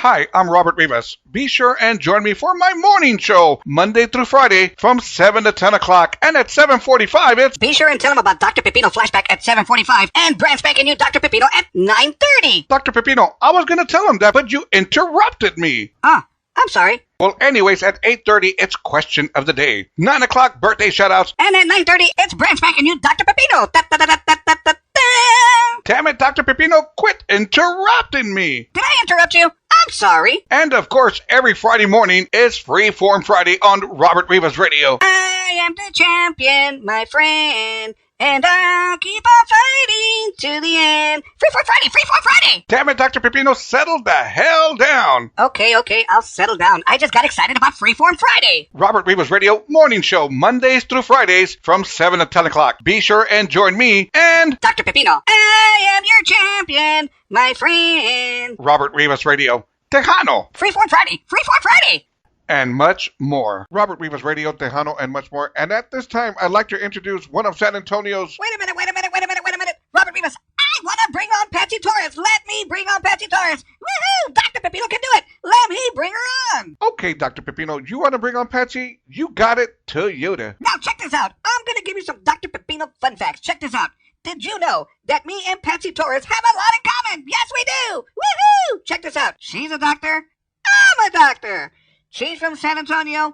Hi, I'm Robert Rivas. Be sure and join me for my morning show, Monday through Friday, from 7 to 10 o'clock. And at 7:45, it's... Be sure and tell them about Dr. Pepino Flashback at 7:45 and brand spanking new Dr. Pepino at 9:30. Dr. Pepino, I was going to tell him that, but you interrupted me. Oh, I'm sorry. Well, anyways, at 8:30, it's Question of the Day. 9 o'clock, birthday shoutouts. And at 9:30, it's brand spanking new Dr. Pepino. Damn it, Dr. Pepino, quit interrupting me. Did I interrupt you? I'm sorry. And of course, every Friday morning is Freeform Friday on Robert Rivas Radio. I am the champion, my friend, and I'll keep on fighting to the end. Freeform Friday, Freeform Friday. Damn it, Dr. Pepino, settle the hell down. Okay, I'll settle down. I just got excited about Freeform Friday. Robert Rivas Radio morning show, Mondays through Fridays from 7 to 10 o'clock. Be sure and join me and... Dr. Pepino. I am your champion, my friend. Robert Rivas Radio, Tejano. Freeform Friday, Freeform Friday. And much more. Robert Rivas Radio, Tejano, and much more. And at this time, I'd like to introduce one of San Antonio's... Wait a minute. Robert Rivas, I want to bring on Patsy Torres. Let me bring on Patsy Torres. Woohoo! Dr. Pepino can do it. Let me bring her on. Okay, Dr. Pepino, you want to bring on Patsy? You got it. Toyota. Now, check this out. I'm going to give you some Dr. Pepino fun facts. Check this out. Did you know that me and Patsy Torres have a lot in common? Yes, we do. Woohoo! Check this out. She's a doctor. I'm a doctor. She's from San Antonio. I'm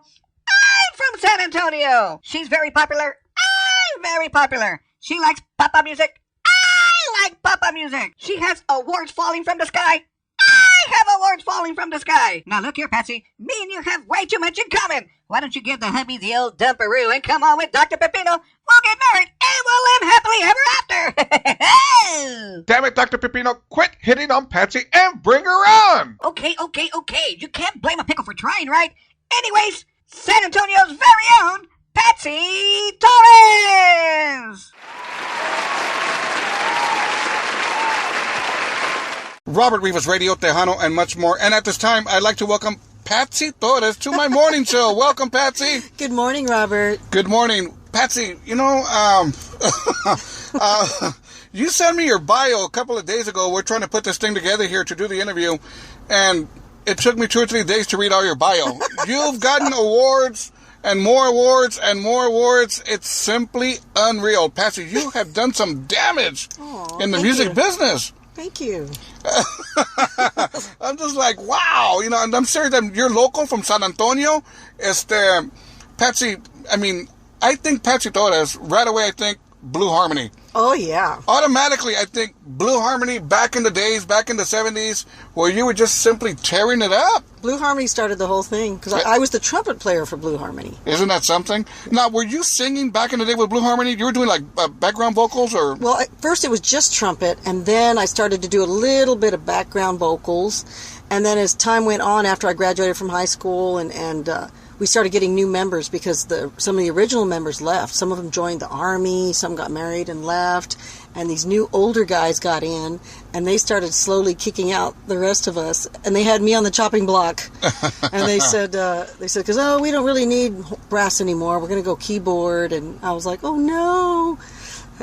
from San Antonio. She's very popular. I'm very popular. She likes papa music. I like papa music. She has awards falling from the sky. I have awards falling from the sky. Now look here, Patsy. Me and you have way too much in common. Why don't you give the hubby the old dumperoo and come on with Dr. Pepino? We'll get married and we'll live happily ever after. Damn it, Dr. Pepino, quit hitting on Patsy and bring her on. Okay. You can't blame a pickle for trying, right? Anyways, San Antonio's very own Patsy Torres. Robert Rivas Radio, Tejano, and much more. And at this time, I'd like to welcome Patsy Torres to my morning show. Welcome, Patsy. Good morning, Robert. Good morning. Patsy, you sent me your bio a couple of days ago. We're trying to put this thing together here to do the interview, and it took me 2 or 3 days to read all your bio. You've gotten awards and more awards and more awards. It's simply unreal. Patsy, you have done some damage in the music business. Thank you. I'm just like, wow. And I'm serious. You're local from San Antonio. Patsy, I think Patsy Torres, right away I think Blue Harmony. Oh, yeah. Automatically, I think Blue Harmony back in the days, back in the 70s, where you were just simply tearing it up. Blue Harmony started the whole thing, because I was the trumpet player for Blue Harmony. Isn't that something? Now, were you singing back in the day with Blue Harmony? You were doing, background vocals, or...? Well, at first it was just trumpet, and then I started to do a little bit of background vocals. And then as time went on, after I graduated from high school, and we started getting new members because some of the original members left. Some of them joined the Army, some got married and left, and these new older guys got in, and they started slowly kicking out the rest of us, and they had me on the chopping block. And they said, because we don't really need brass anymore. We're going to go keyboard. And I was like, oh no.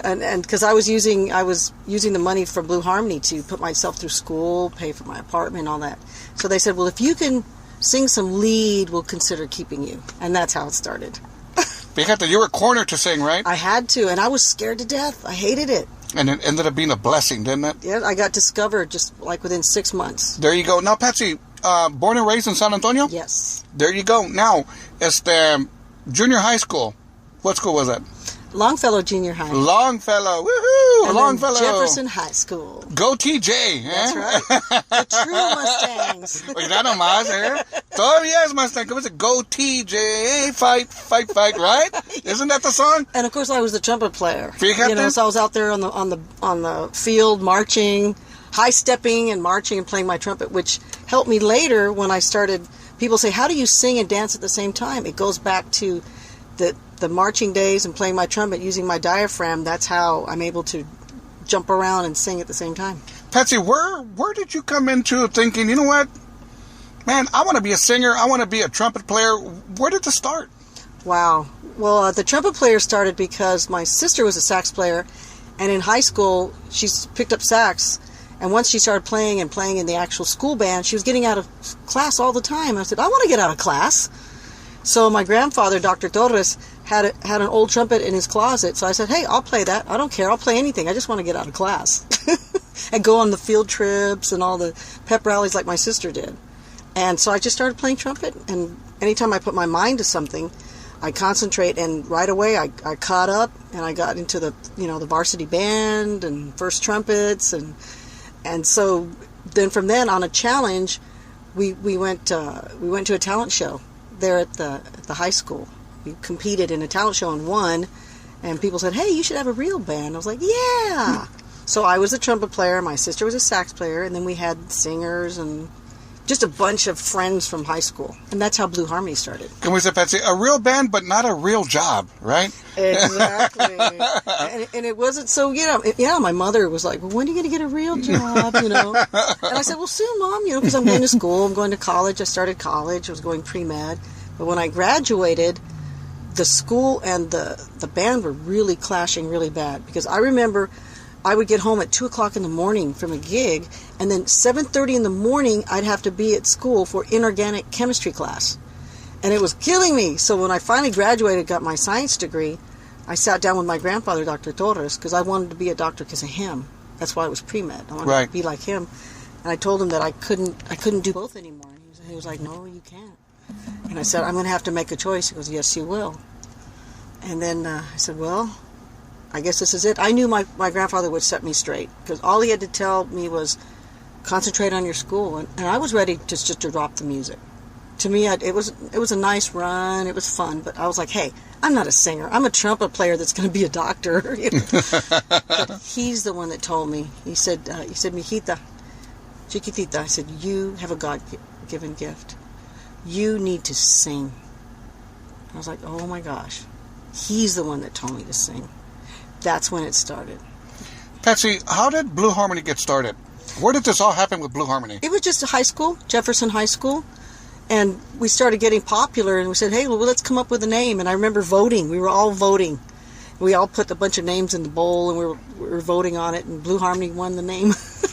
And because I was using the money from Blue Harmony to put myself through school, pay for my apartment, all that. So they said, well, if you can sing some lead, we'll consider keeping you. And that's how it started. Because you were cornered to sing, right? I had to, and I was scared to death. I hated it. And it ended up being a blessing, didn't it? Yeah, I got discovered just within 6 months. There you go. Now, Patsy, born and raised in San Antonio? Yes. There you go. Now, it's the junior high school. What school was that? Longfellow Junior High. Longfellow, woohoo! And Longfellow. Jefferson High School. Go TJ, eh? That's right. The true Mustangs. Mira nomás, eh? Todavía es Mustang. ¿Cómo se? Go TJ, fight, right? Isn't that the song? And of course, I was the trumpet player. Fíjate. So I was out there on the field marching, high stepping and marching and playing my trumpet, which helped me later when I started. People say, "How do you sing and dance at the same time?" It goes back to the marching days and playing my trumpet using my diaphragm. That's how I'm able to jump around and sing at the same time. Patsy, where did you come into thinking, you know what, man, I want to be a singer, I want to be a trumpet player? Where did this start? Wow. Well, the trumpet player started because my sister was a sax player, and in high school she picked up sax, And once she started playing and playing in the actual school band, she was getting out of class all the time. I said, I want to get out of class. So my grandfather, Dr. Torres, had an old trumpet in his closet. So I said, hey, I'll play that. I don't care. I'll play anything. I just want to get out of class. And go on the field trips and all the pep rallies like my sister did. And so I just started playing trumpet. And anytime I put my mind to something, I concentrate, and right away I caught up, and I got into the varsity band and first trumpets, and so then from then on a challenge, we went to a talent show there at the high school. We competed in a talent show and won, and people said, hey, you should have a real band. I was like, yeah. So I was a trumpet player, my sister was a sax player, and then we had singers and just a bunch of friends from high school. And that's how Blue Harmony started. Can we say, Patsy, a real band, but not a real job, right? Exactly. and it wasn't so, my mother was like, well, when are you going to get a real job, And I said, well, soon, Mom, because I'm going to school, I'm going to college. I started college. I was going pre-med. But when I graduated, the school and the band were really clashing really bad. Because I remember I would get home at 2 o'clock in the morning from a gig, and then 7:30 in the morning I'd have to be at school for inorganic chemistry class. And it was killing me. So when I finally graduated, got my science degree, I sat down with my grandfather, Dr. Torres, because I wanted to be a doctor because of him. That's why I was pre-med. I wanted to be like him. And I told him that I couldn't do both anymore. And he was like, no, you can't. And I said, I'm going to have to make a choice. He goes, yes, you will. And then I said, well, I guess this is it. I knew my grandfather would set me straight, because all he had to tell me was concentrate on your school. And I was ready just to drop the music. To me, it was a nice run. It was fun. But I was like, hey, I'm not a singer. I'm a trumpet player that's going to be a doctor. But he's the one that told me. He said, mijita, chiquitita. I said, you have a God-given gift. You need to sing. I was like, oh my gosh. He's the one that told me to sing. That's when it started. Patsy, how did Blue Harmony get started? Where did this all happen with Blue Harmony? It was just a high school, Jefferson High School. And we started getting popular, and we said, hey, well, let's come up with a name. And I remember voting. We were all voting. We all put a bunch of names in the bowl, and we were voting on it, and Blue Harmony won the name.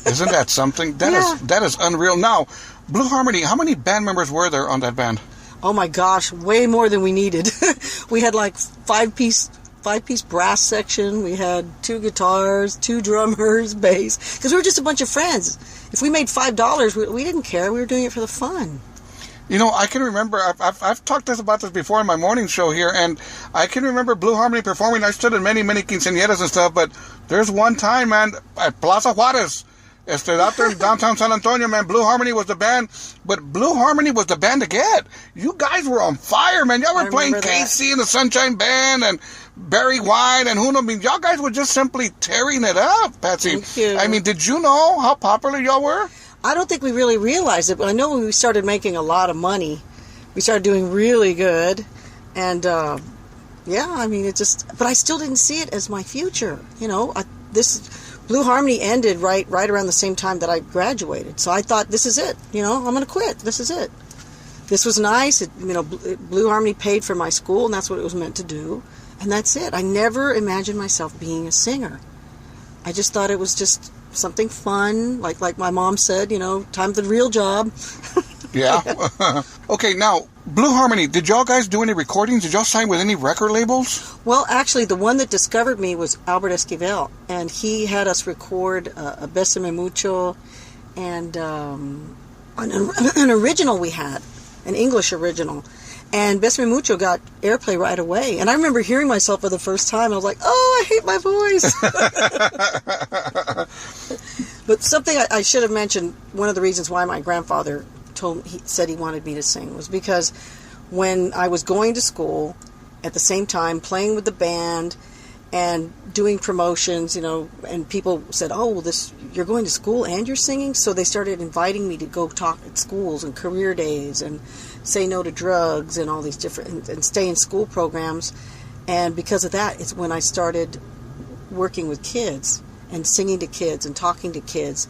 Isn't that something? That is unreal. Now, Blue Harmony, how many band members were there on that band? Oh my gosh, way more than we needed. We had like five-piece brass section. We had 2 guitars, 2 drummers, bass. Because we were just a bunch of friends. If we made $5, we didn't care. We were doing it for the fun. I can remember, I've talked about this before in my morning show here, and I can remember Blue Harmony performing. I stood in many, many quinceañeras and stuff, but there's one time, man, at Plaza Juarez, out there in downtown San Antonio, man, Blue Harmony was the band, but Blue Harmony was the band to get. You guys were on fire, man. Y'all were playing Casey and the Sunshine Band and Barry White and who knows. I mean, y'all guys were just simply tearing it up, Patsy. Thank you. I mean, did you know how popular y'all were? I don't think we really realized it, but I know when we started making a lot of money, we started doing really good, and but I still didn't see it as my future. This Blue Harmony ended right around the same time that I graduated, so I thought, this is it. I'm going to quit. This is it. This was nice. Blue Harmony paid for my school, and that's what it was meant to do, and that's it. I never imagined myself being a singer. I just thought it was just something fun, like my mom said, time for the real job. Yeah. Okay, now, Blue Harmony, did y'all guys do any recordings? Did y'all sign with any record labels? Well, actually, the one that discovered me was Albert Esquivel, and he had us record a Bésame Mucho, and an original we had, an English original. And Bésame Mucho got airplay right away. And I remember hearing myself for the first time. I was like, oh, I hate my voice. But something I should have mentioned, one of the reasons why my grandfather said he wanted me to sing was because when I was going to school, at the same time playing with the band and doing promotions, and people said, oh, well, you're going to school and you're singing? So they started inviting me to go talk at schools and career days and say no to drugs and all these different, and stay in school programs. And because of that, it's when I started working with kids and singing to kids and talking to kids.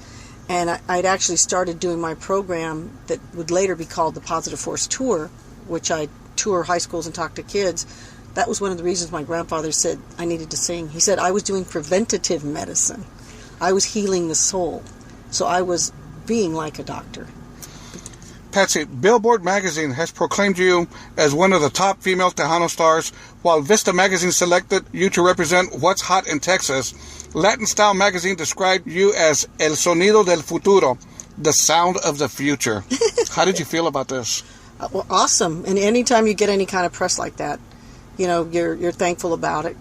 And I'd actually started doing my program that would later be called the Positive Force Tour, which I tour high schools and talk to kids. That was one of the reasons my grandfather said I needed to sing. He said I was doing preventative medicine. I was healing the soul. So I was being like a doctor. Patsy, Billboard magazine has proclaimed you as one of the top female Tejano stars, while Vista magazine selected you to represent What's Hot in Texas. Latin Style magazine described you as El Sonido del Futuro, the sound of the future. How did you feel about this? Well, awesome. And anytime you get any kind of press like that, you're thankful about it.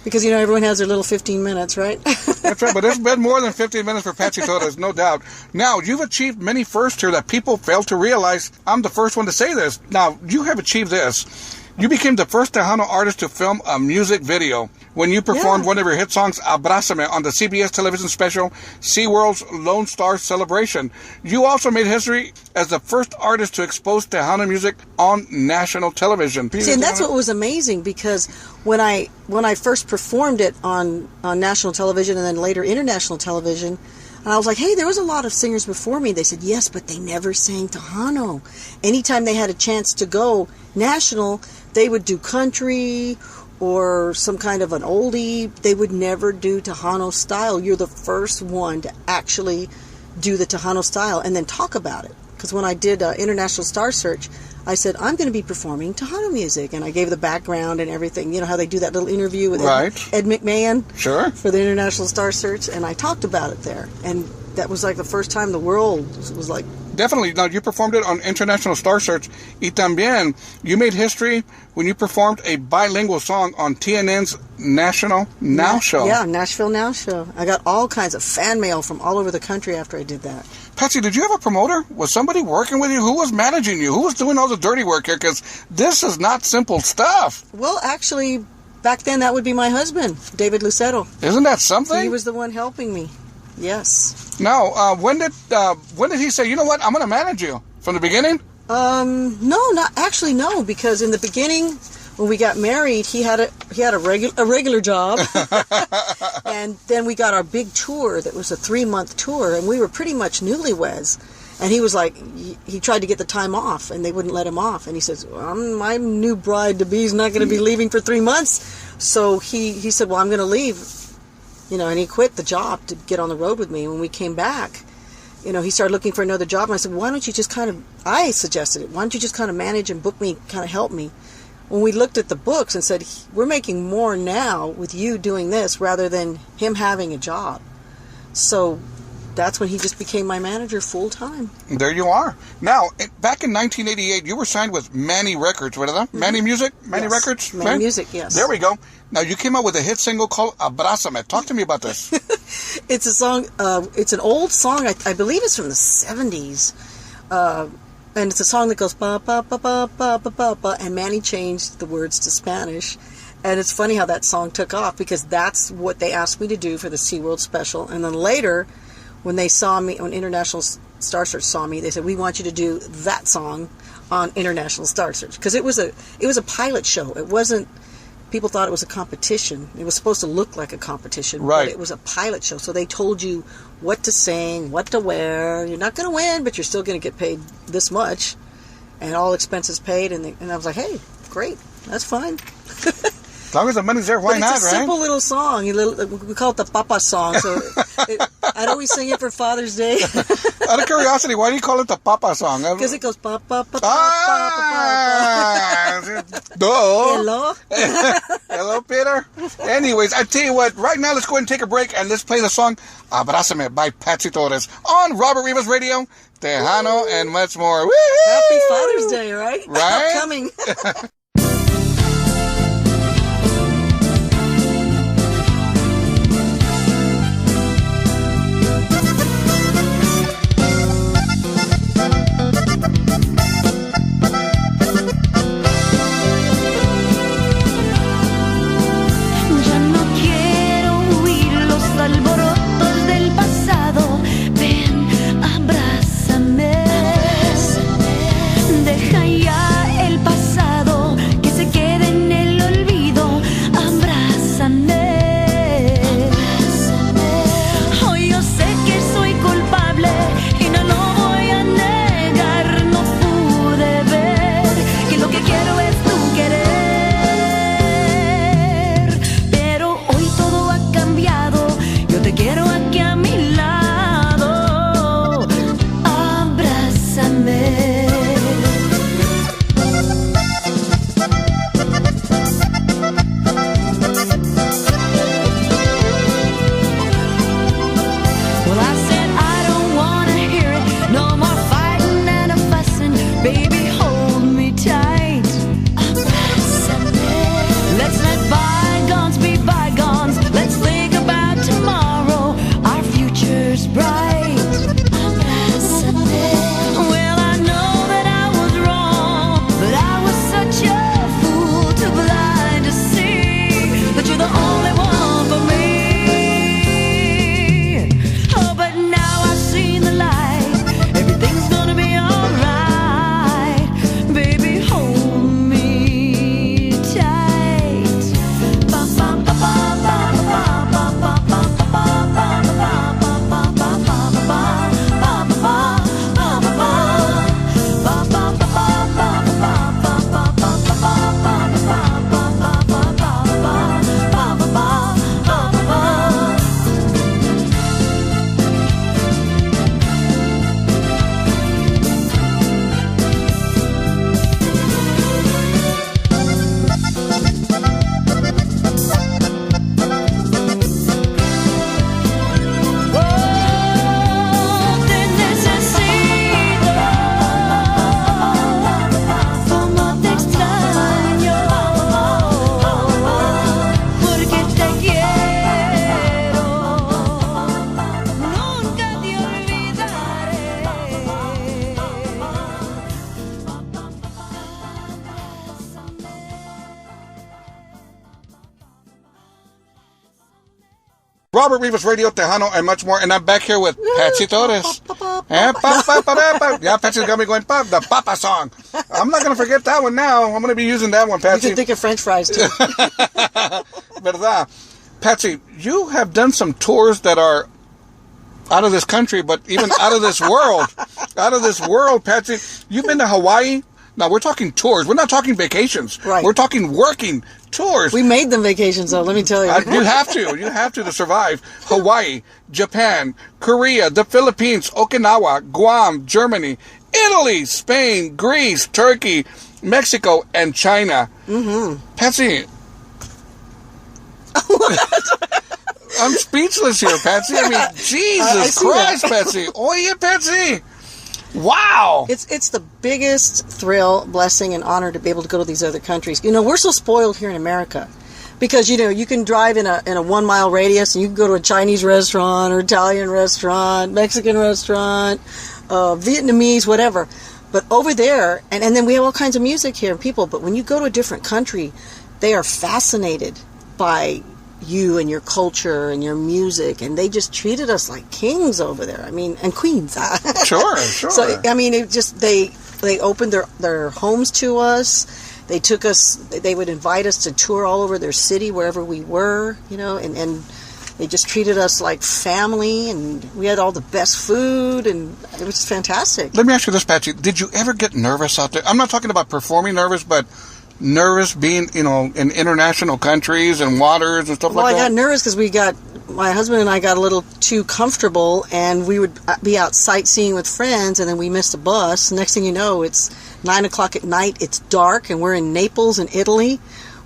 Because, everyone has their little 15 minutes, right? That's right, but it's been more than 15 minutes for Patsy Torres, no doubt. Now, you've achieved many firsts here that people fail to realize. I'm the first one to say this. Now, you have achieved this. You became the first Tejano artist to film a music video when you performed one of your hit songs, Abrázame, on the CBS television special, SeaWorld's Lone Star Celebration. You also made history as the first artist to expose Tejano music on national television. See, and that's what was amazing, because when I first performed it on national television and then later international television, and I was like, hey, there was a lot of singers before me. They said, yes, but they never sang Tejano. Anytime they had a chance to go national, they would do country or some kind of an oldie. They would never do Tejano style. You're the first one to actually do the Tejano style and then talk about it. Because when I did International Star Search, I said, I'm going to be performing Tejano music. And I gave the background and everything. You know how they do that little interview with Ed McMahon? Sure. For the International Star Search. And I talked about it there. And that was like the first time the world was like... Definitely. Now, you performed it on International Star Search. Y también, you made history when you performed a bilingual song on TNN's National Now Show. Yeah, Nashville Now Show. I got all kinds of fan mail from all over the country after I did that. Patsy, did you have a promoter? Was somebody working with you? Who was managing you? Who was doing all the dirty work here? Because this is not simple stuff. Well, actually, back then that would be my husband, David Lucero. Isn't that something? He was the one helping me. Yes. Now, when did he say, you know what, I'm going to manage you? From the beginning? No, because in the beginning, when we got married, he had a regular job, and then we got our big tour that was a 3-month tour, and we were pretty much newlyweds. And he was like, he tried to get the time off, and they wouldn't let him off. And he says, my new bride-to-be is not going to be leaving for 3 months. So he said, well, I'm going to leave. And he quit the job to get on the road with me. When we came back, he started looking for another job. And I said, why don't you just I suggested it. Why don't you just kind of manage and book me, kind of help me? When we looked at the books and said, we're making more now with you doing this rather than him having a job. So that's when he just became my manager full time. There you are. Now, back in 1988, you were signed with Manny Records. What are that? Manny Music? Manny Records? Manny Music, yes. There we go. Now, you came out with a hit single called Abrázame. Talk to me about this. It's a song, it's an old song, I believe it's from the 70s. And it's a song that goes, ba, ba, ba, ba, ba, ba, ba, ba, and Manny changed the words to Spanish. And it's funny how that song took off, because that's what they asked me to do for the SeaWorld special. And then later, when they saw me, when International Star Search saw me, they said, we want you to do that song on International Star Search. Because it was a pilot show. It wasn't, people thought it was a competition. It was supposed to look like a competition. Right. But it was a pilot show. So they told you what to sing, what to wear. You're not going to win, but you're still going to get paid this much. And all expenses paid. And I was like, hey, great. That's fine. As long as the money's there, why not, right? It's a simple little song. We call it the Papa song. So I'd always sing it for Father's Day. Out of curiosity, why do you call it the Papa song? Because it goes Papa, Papa, Papa. Duh. Hello? Hello, Peter. Anyways, I tell you what, right now let's go ahead and take a break and let's play the song Abrázame by Patsy Torres on Robert Rivas Radio, Tejano, and much more. Woo-hoo! Happy Father's Day, right? Right? Upcoming. Deja ya el pasado. Robert Rivas, Radio Tejano, and much more. And I'm back here with Patsy Torres. Yeah, Patsy's got me going, the Papa song. I'm not going to forget that one now. I'm going to be using that one, Patsy. You can think of French fries, too. ¿Verdad? Patsy, you have done some tours that are out of this country, but even out of this world. Out of this world, Patsy. You've been to Hawaii. Now, we're talking tours. We're not talking vacations. Right. We're talking working tours. We made them vacations, though, let me tell you. You have to. You have to survive. Hawaii, Japan, Korea, the Philippines, Okinawa, Guam, Germany, Italy, Spain, Greece, Turkey, Mexico, and China. Mm-hmm. Patsy. I'm speechless here, Patsy. I mean, Jesus Christ, Patsy. Oye, Patsy. Wow. It's the biggest thrill, blessing, and honor to be able to go to these other countries. You know, we're so spoiled here in America because, you know, you can drive in a 1 mile radius and you can go to a Chinese restaurant or Italian restaurant, Mexican restaurant, Vietnamese, whatever. But over there, and then we have all kinds of music here and people, but when you go to a different country, they are fascinated by you and your culture and your music, and they just treated us like kings over there. I mean, and queens. Sure. So I mean, it just they opened their homes to us. They took us. They would invite us to tour all over their city wherever we were, you know, and they just treated us like family, and we had all the best food, and it was fantastic. Let me ask you this, Patsy. Did you ever get nervous out there? I'm not talking about performing nervous, but nervous being, you know, in international countries and waters and stuff like that? Well, I got nervous because my husband and I got a little too comfortable, and we would be out sightseeing with friends, and then we missed a bus. Next thing you know, it's 9 o'clock at night, it's dark, and we're in Naples in Italy,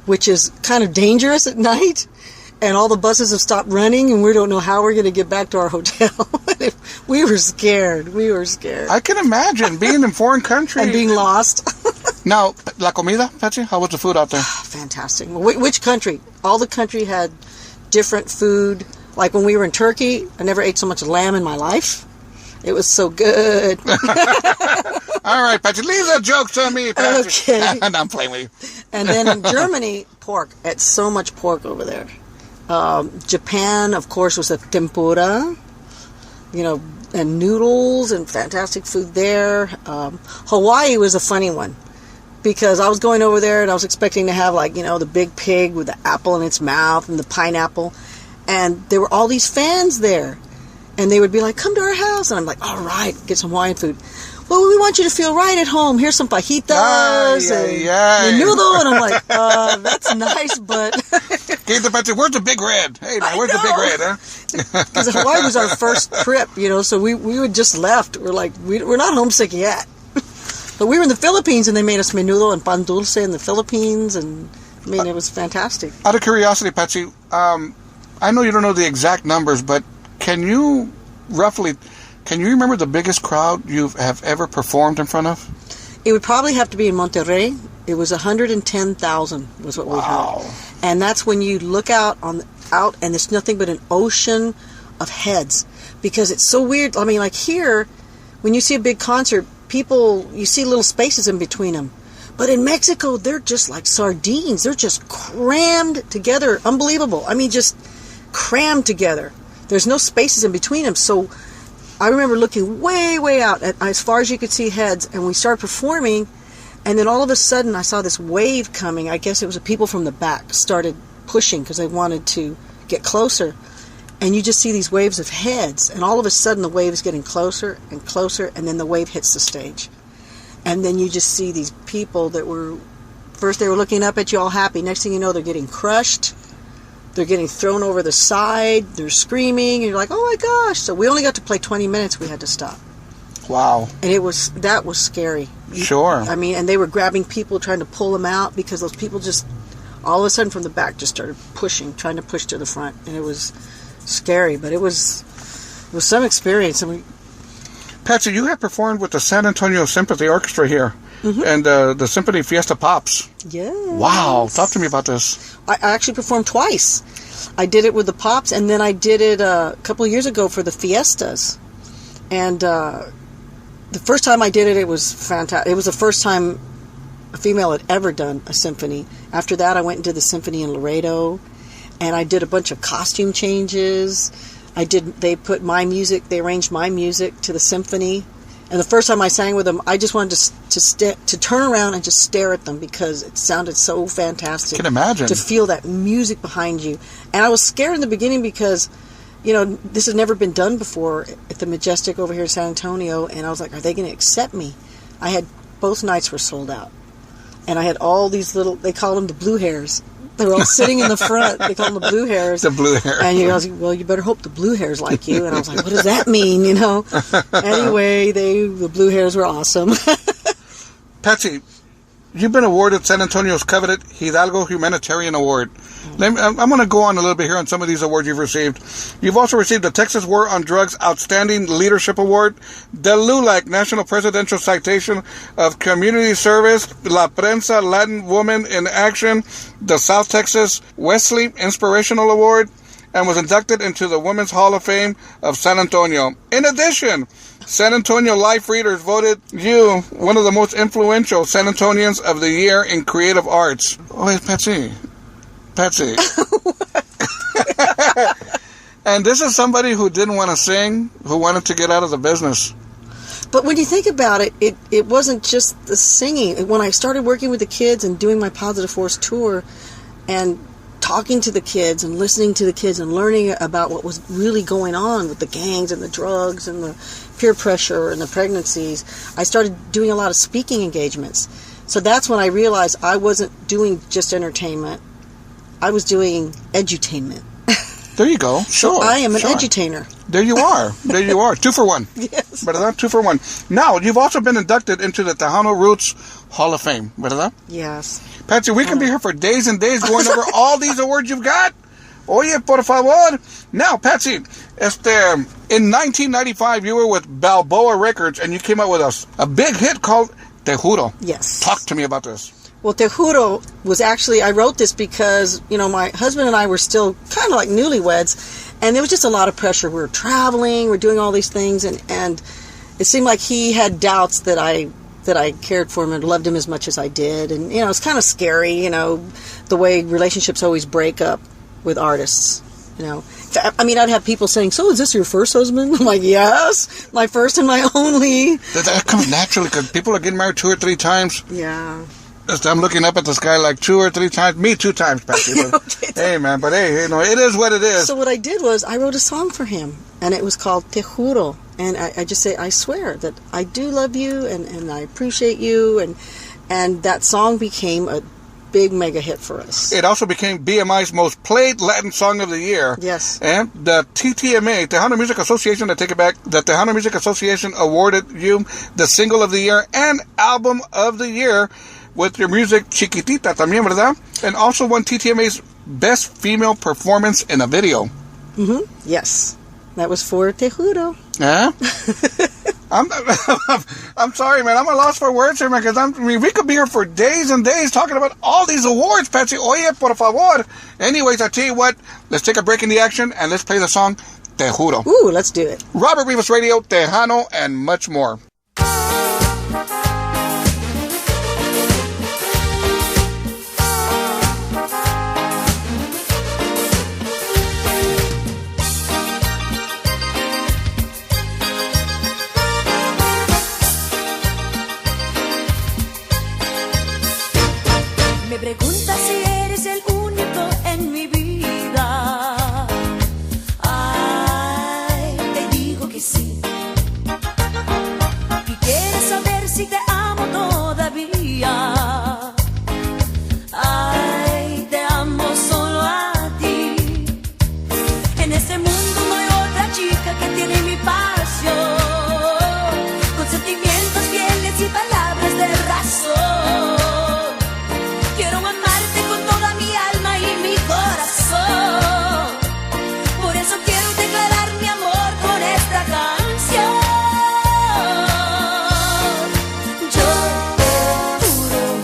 which is kind of dangerous at night, and all the buses have stopped running, and we don't know how we're going to get back to our hotel. We were scared. I can imagine being in foreign countries. And being lost. Now, la comida, Patsy? How was the food out there? Fantastic. Which country? All the country had different food. Like when we were in Turkey, I never ate so much lamb in my life. It was so good. All right, Patsy, leave that joke to me, Patsy. Okay. And I'm playing with you. And then in Germany, pork. It's so much pork over there. Japan, of course, was a tempura. You know, and noodles and fantastic food there. Hawaii was a funny one because I was going over there and I was expecting to have, like, you know, the big pig with the apple in its mouth and the pineapple, and there were all these fans there, and they would be like, come to our house, and I'm like, all right, get some Hawaiian food. Well, we want you to feel right at home. Here's some fajitas and noodle, and I'm like, that's nice, but Hey, where's the big red? Hey, now, where's the big red, huh? Because Hawaii was our first trip, you know, so we had just left. We're like, we're not homesick yet. But we were in the Philippines, and they made us menudo and pan dulce in the Philippines, and, I mean, it was fantastic. Out of curiosity, Patsy, I know you don't know the exact numbers, but can you remember the biggest crowd you have ever performed in front of? It would probably have to be in Monterrey. It was 110,000 was what we had. And that's when you look out and there's nothing but an ocean of heads, because it's so weird. I mean, like here, when you see a big concert, you see little spaces in between them. But in Mexico, they're just like sardines. They're just crammed together. Unbelievable. I mean, just crammed together. There's no spaces in between them. So I remember looking way, way out at as far as you could see heads, and we started performing, and then all of a sudden I saw this wave coming. I guess it was the people from the back started pushing because they wanted to get closer. And you just see these waves of heads, and all of a sudden the wave is getting closer and closer, and then the wave hits the stage. And then you just see these people that were, first they were looking up at you all happy. Next thing you know, they're getting crushed. They're getting thrown over the side. They're screaming, and you're like, oh my gosh. So we only got to play 20 minutes. We had to stop. Wow. And that was scary. Sure. I mean, and they were grabbing people, trying to pull them out, because those people just, all of a sudden from the back, just started trying to push to the front. And it was scary, but it was some experience. I mean, Patsy, you have performed with the San Antonio Symphony Orchestra here, and the Symphony Fiesta Pops. Yeah. Wow. Talk to me about this. I actually performed twice. I did it with the Pops, and then I did it a couple of years ago for the Fiestas. And the first time I did it, it was fantastic. It was the first time a female had ever done a symphony. After that, I went and did the symphony in Laredo. and I did a bunch of costume changes. They arranged my music to the symphony. And the first time I sang with them, I just wanted to turn around and just stare at them because it sounded so fantastic. I can imagine. To feel that music behind you. And I was scared in the beginning because, this has never been done before at the Majestic over here in San Antonio. And I was like, are they going to accept me? Both nights were sold out. And I had all these they call them the blue hairs. They were all sitting in the front. They call them the blue hairs. The blue hairs. And I was like, well, you better hope the blue hairs like you. And I was like, what does that mean, Anyway, the blue hairs were awesome. Patsy, you've been awarded San Antonio's coveted Hidalgo Humanitarian Award. I'm going to go on a little bit here on some of these awards you've received. You've also received the Texas War on Drugs Outstanding Leadership Award, the LULAC National Presidential Citation of Community Service, La Prensa Latin Woman in Action, the South Texas Wesley Inspirational Award, and was inducted into the Women's Hall of Fame of San Antonio. In addition, San Antonio Life Readers voted you one of the most influential San Antonians of the year in creative arts. Oh, hey, Patsy. And this is somebody who didn't want to sing, who wanted to get out of the business. But when you think about it, it wasn't just the singing. When I started working with the kids and doing my Positive Force tour and talking to the kids and listening to the kids and learning about what was really going on with the gangs and the drugs and the peer pressure and the pregnancies, I started doing a lot of speaking engagements. So that's when I realized I wasn't doing just entertainment. I was doing edutainment. There you go. Sure. So I am an edutainer. There you are. 2 for 1. Yes. ¿Verdad? 2 for 1. Now, you've also been inducted into the Tejano Roots Hall of Fame. ¿Verdad? Yes. Patsy, we can be here for days and days going over all these awards you've got. Oye, por favor. Now, Patsy, in 1995, you were with Balboa Records, and you came out with a big hit called Te Juro. Yes. Talk to me about this. Well, Te Juro was actually, I wrote this because, my husband and I were still kind of like newlyweds, and there was just a lot of pressure. We were traveling, we were doing all these things, and it seemed like he had doubts that I cared for him and loved him as much as I did. And, it's kind of scary, the way relationships always break up with artists, I'd have people saying, so is this your first husband? I'm like, yes, my first and my only. That comes naturally because people are getting married 2 or 3 times. Yeah. I'm looking up at the sky like 2 or 3 times. Me 2 times, Patsy. Okay. Hey, man, but hey, it is what it is. So what I did was I wrote a song for him, and it was called Te Juro. And I just say, I swear that I do love you, and I appreciate you. And that song became a big mega hit for us. It also became BMI's most played Latin song of the year. Yes. And the TTMA, Tejano Music Association, I take it back, the Tejano Music Association awarded you the single of the year and album of the year with your music Chiquitita también, ¿verdad? And also won TTMA's Best Female Performance in a Video. Mm-hmm. Yes. That was for Te Juro. Yeah? I'm sorry, man. I'm at a loss for words here, man, because we could be here for days and days talking about all these awards, Patsy. Oye, por favor. Anyways, I tell you what, let's take a break in the action and let's play the song Te Juro. Ooh, let's do it. Robert Rivas Radio, Tejano, and much more. Me preguntas si eres el único en mi vida. Ay, te digo que sí. Y quieres saber si te amo todavía. Ay, te amo solo a ti. En este mundo no hay otra chica que tiene mi pasión, con sentimientos fieles y palabras de razón. Quiero amarte con toda mi alma y mi corazón. Por eso quiero declarar mi amor con esta canción. Yo te juro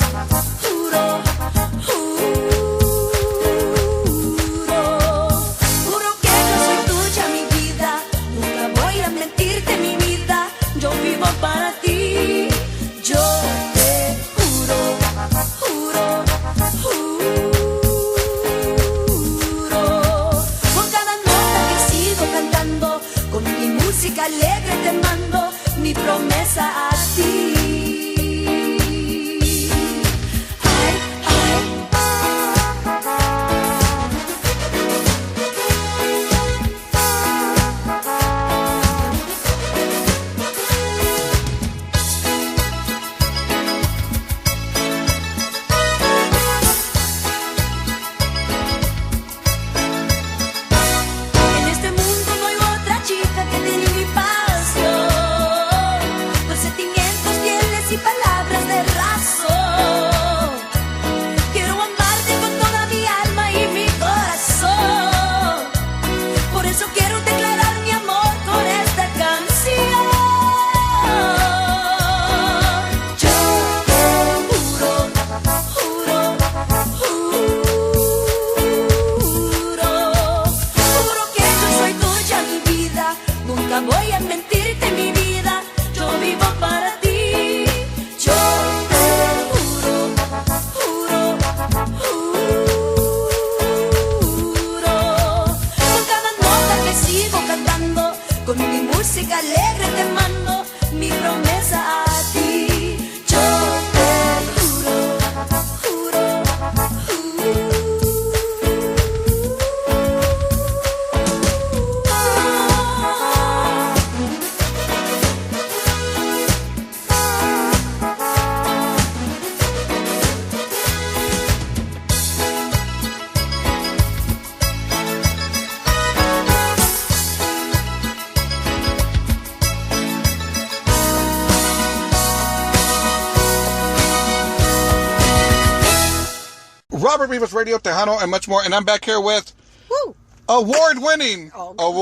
Robert Rivas Radio, Tejano, and much more. And I'm back here with Woo! award-winning, and more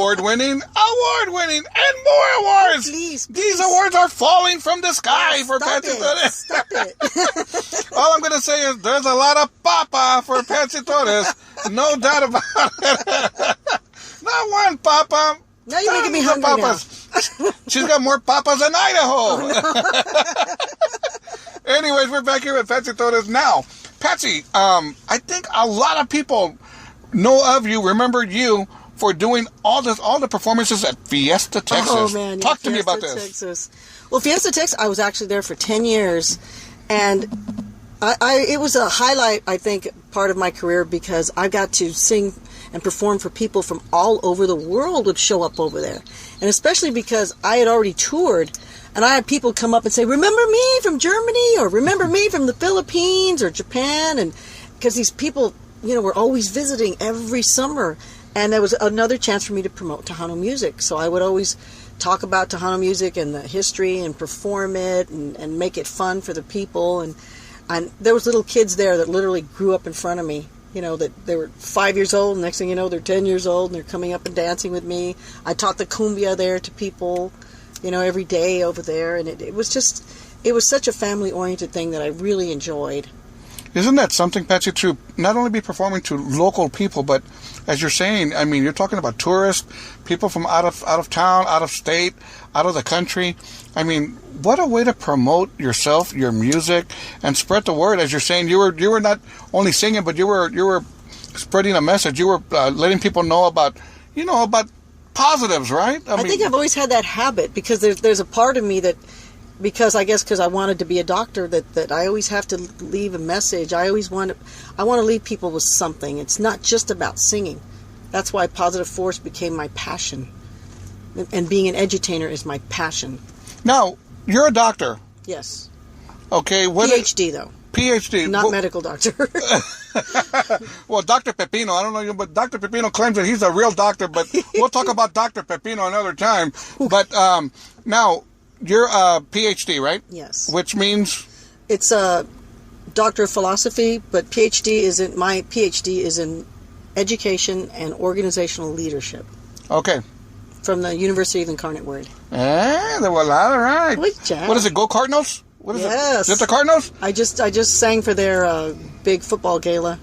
awards. Please. These awards are falling from the sky for Patsy Torres. Stop it. All I'm going to say is there's a lot of papa for Patsy Torres. No doubt about it. Not one papa. Now you're making me hungry now. She's got more papas than Idaho. Anyways, we're back here with Patsy Torres now. Patsy, I think a lot of people know of you, remember you, for doing all the performances at Fiesta, Texas. Oh, man. Talk to me about Fiesta, this. Texas. Well, Fiesta, Texas, I was actually there for 10 years. And it was a highlight, I think, part of my career because I got to sing and perform for people from all over the world would show up over there. And especially because I had already toured, and I had people come up and say, remember me from Germany, or remember me from the Philippines or Japan, and because these people, were always visiting every summer. And there was another chance for me to promote Tejano music. So I would always talk about Tejano music and the history and perform it and make it fun for the people. And there was little kids there that literally grew up in front of me. That they were 5 years old. Next thing you know, they're 10 years old, and they're coming up and dancing with me. I taught the cumbia there to people, every day over there. And it was such a family-oriented thing that I really enjoyed. Isn't that something, Patsy, to not only be performing to local people, but as you're saying, I mean, you're talking about tourists, people from out of town, out of state, out of the country. I mean, what a way to promote yourself, your music, and spread the word. As you're saying, you were not only singing, but you were spreading a message. You were letting people know about positives, right? I think I've always had that habit because there's a part of me that, because I wanted to be a doctor, that I always have to leave a message. I want to leave people with something. It's not just about singing. That's why Positive Force became my passion. And being an edutainer is my passion. Now, you're a doctor. Yes. Okay. PhD, though. PhD. Not medical doctor. Well, Dr. Pepino, I don't know you, but Dr. Pepino claims that he's a real doctor, but we'll talk about Dr. Pepino another time. But now, you're a PhD, right? Yes. Which means? It's a Doctor of Philosophy, but my PhD is in Education and Organizational Leadership. Okay. From the University of the Incarnate Word. Well, all right. What is it, Go Cardinals? What is it? Is it the Cardinals? I just sang for their big football gala,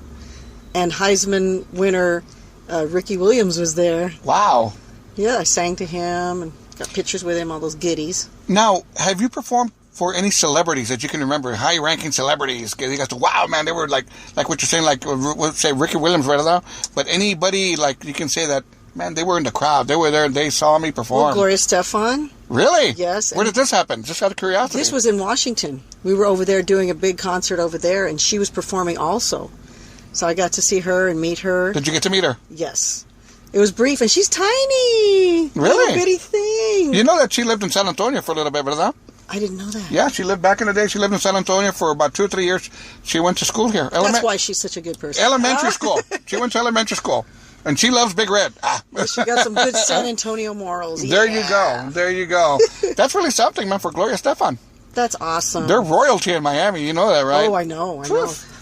and Heisman winner Ricky Williams was there. Wow. Yeah, I sang to him and got pictures with him, all those goodies. Now, have you performed for any celebrities that you can remember, high-ranking celebrities? You guys go, wow, man, they were like what you're saying, let's say Ricky Williams right now, but anybody, you can say that, man, they were in the crowd. They were there and they saw me perform. Well, Gloria Stefan. Really? Yes. Where did this happen? Just out of curiosity. This was in Washington. We were over there doing a big concert over there, and she was performing also. So I got to see her and meet her. Did you get to meet her? Yes. It was brief, and she's tiny. Really? Little bitty thing. You know that she lived in San Antonio for a little bit, ¿verdad? I didn't know that. Yeah, she lived back in the day. She lived in San Antonio for about 2 or 3 years. She went to school here. That's why she's such a good person. Elementary school. She went to elementary school. And she loves Big Red. Well, she got some good San Antonio morals. There you go. There you go. That's really something, man, for Gloria Stefan. That's awesome. They're royalty in Miami. You know that, right? Oh, I know.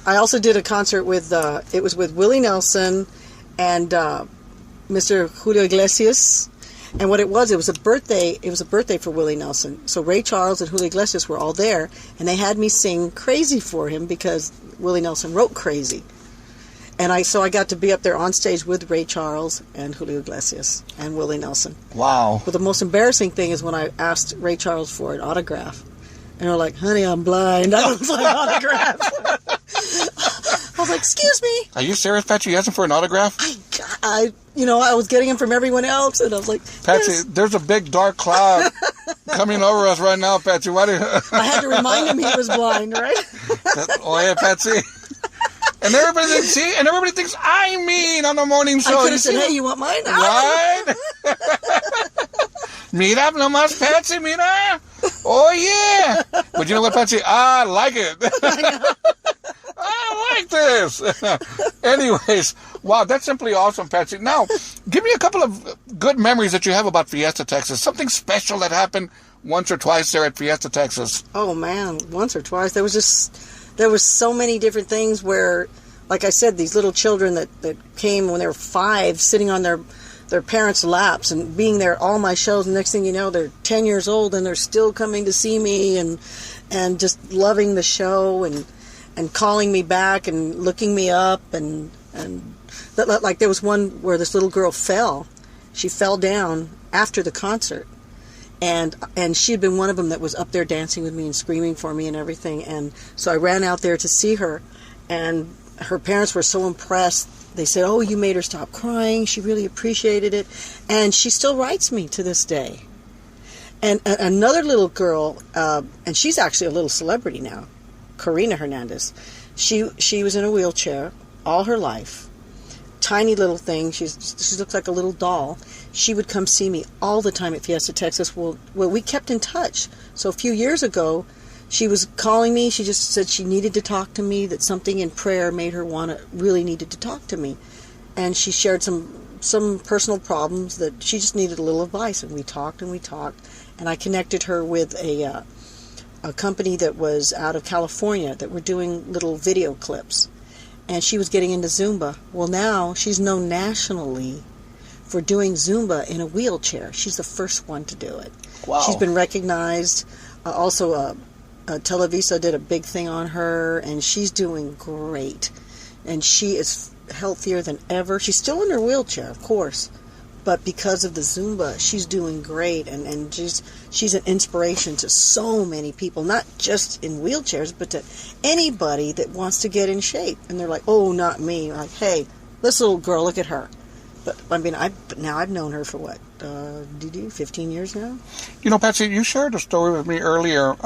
I also did a concert with, it was with Willie Nelson and Mr. Julio Iglesias. And what it was a birthday for Willie Nelson. So Ray Charles and Julio Iglesias were all there, and they had me sing Crazy for him because Willie Nelson wrote Crazy. And so I got to be up there on stage with Ray Charles and Julio Iglesias and Willie Nelson. Wow. But the most embarrassing thing is when I asked Ray Charles for an autograph. And they're like, honey, I'm blind. I don't like autographs. I was like, excuse me. Are you serious, Patsy? You asked him for an autograph? I was getting him from everyone else. And I was like, Patsy, yes. There's a big dark cloud coming over us right now, Patsy. Why do you... I had to remind him he was blind, right? Oh, yeah, Patsy. And everybody thinks I'm mean on the morning show. I could have said, hey, you want mine? Right? Mira, nomás, Patsy, mira. Oh, yeah. But you know what, Patsy? I like it. I like this. Anyways, wow, that's simply awesome, Patsy. Now, give me a couple of good memories that you have about Fiesta, Texas. Something special that happened once or twice there at Fiesta, Texas. Oh, man, once or twice. There was so many different things where like I said, these little children that came when they were 5, sitting on their parents' laps and being there at all my shows. And next thing you know, they're 10 years old and they're still coming to see me and just loving the show and calling me back and looking me up and like there was one where this little girl fell. She fell down after the concert. And she had been one of them that was up there dancing with me and screaming for me and everything. And so I ran out there to see her, and her parents were so impressed. They said, "Oh, you made her stop crying. She really appreciated it." And she still writes me to this day. And another little girl, and she's actually a little celebrity now, Karina Hernandez. She was in a wheelchair all her life. Tiny little thing. She looks like a little doll. She would come see me all the time at Fiesta, Texas. Well, we kept in touch. So a few years ago, she was calling me. She just said she needed to talk to me, that something in prayer made her really needed to talk to me. And she shared some personal problems that she just needed a little advice. And we talked. And I connected her with a company that was out of California that were doing little video clips. And she was getting into Zumba. Well, now she's known nationally for doing Zumba in a wheelchair. She's the first one to do it. Wow. She's been recognized. Also, Televisa did a big thing on her, and she's doing great. And she is healthier than ever. She's still in her wheelchair, of course, but because of the Zumba, she's doing great, and she's an inspiration to so many people, not just in wheelchairs, but to anybody that wants to get in shape. And they're like, "Oh, not me." Like, "Hey, this little girl, look at her." But I mean, I've known her for what, 15 years now? You know, Patsy, you shared a story with me earlier,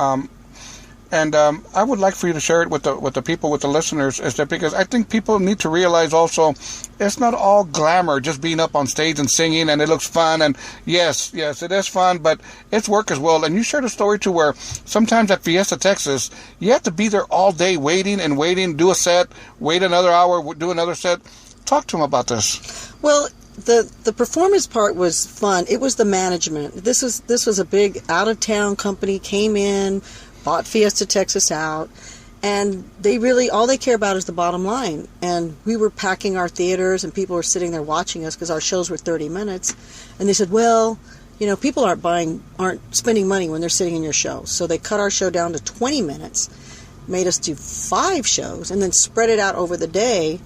and I would like for you to share it with the people, with the listeners, is that because I think people need to realize also, it's not all glamour, just being up on stage and singing, and it looks fun, and yes, it is fun, but it's work as well. And you shared a story too where sometimes at Fiesta, Texas, you have to be there all day waiting, do a set, wait another hour, do another set. Talk to them about this. Well, the performance part was fun. It was the management. This was a big out-of-town company, came in, bought Fiesta Texas out, and they really, all they care about is the bottom line. And we were packing our theaters, and people were sitting there watching us because our shows were 30 minutes. And they said, "Well, you know, people aren't spending money when they're sitting in your show." So they cut our show down to 20 minutes, made us do 5 shows, and then spread it out over the day.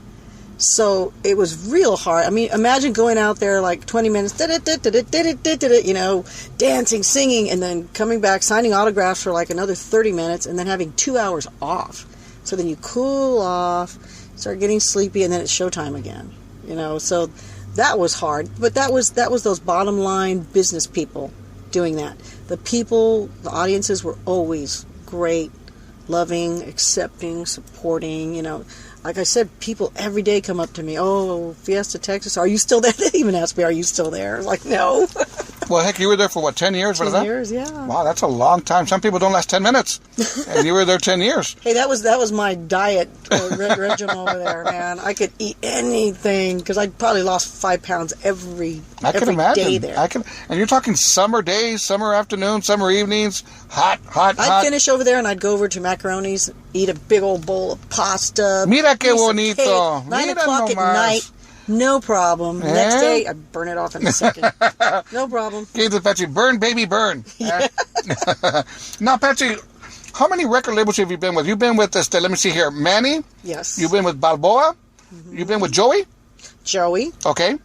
So it was real hard. I mean, imagine going out there like 20 minutes, you know, dancing, singing, and then coming back, signing autographs for like another 30 minutes, and then having 2 hours off. So then you cool off, start getting sleepy, and then it's showtime again. You know, so that was hard. But that was those bottom line business people doing that. The people, the audiences were always great, loving, accepting, supporting, you know. Like I said, people every day come up to me, "Oh, Fiesta, Texas, are you still there?" They even ask me, "Are you still there?" I'm like, "No." Well, heck, you were there for what, 10 years? 10 years, yeah. Wow, that's a long time. Some people don't last 10 minutes, and you were there 10 years. Hey, that was my diet regimen over there, man. I could eat anything because I probably lost 5 pounds every day there. And you're talking summer days, summer afternoons, summer evenings, hot. I'd finish over there, and I'd go over to Macaroni's, eat a big old bowl of pasta. Mira qué bonito. Cake, 9 o'clock at night. No problem. Yeah. Next day, I burn it off in a second. No problem. Okay, Patsy, burn, baby, burn. Yeah. Now, Patsy, how many record labels have you been with? You've been with this, let me see here, Manny? Yes. You've been with Balboa? Mm-hmm. You've been with Joey? Okay.